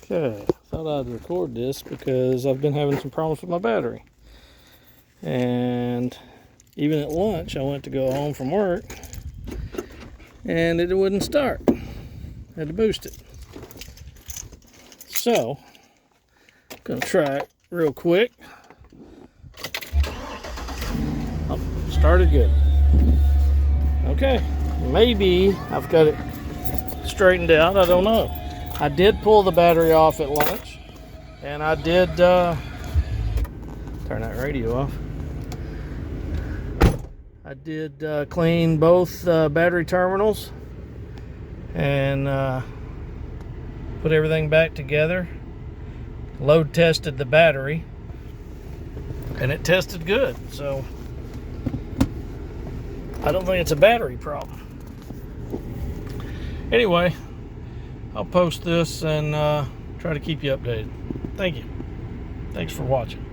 Okay, thought I'd record this because I've been having some problems with my battery. And even at lunch, I went to go home from work and it wouldn't start. I had to boost it. So, I'm gonna try it real quick. Oh, started good. Okay, maybe I've got it straightened out, I don't know. I did pull the battery off at lunch, and I did turn that radio off. I did clean both battery terminals and put everything back together. Load tested the battery, and it tested good, so I don't think it's a battery problem. Anyway, I'll post this and try to keep you updated. Thank you. Thanks for watching.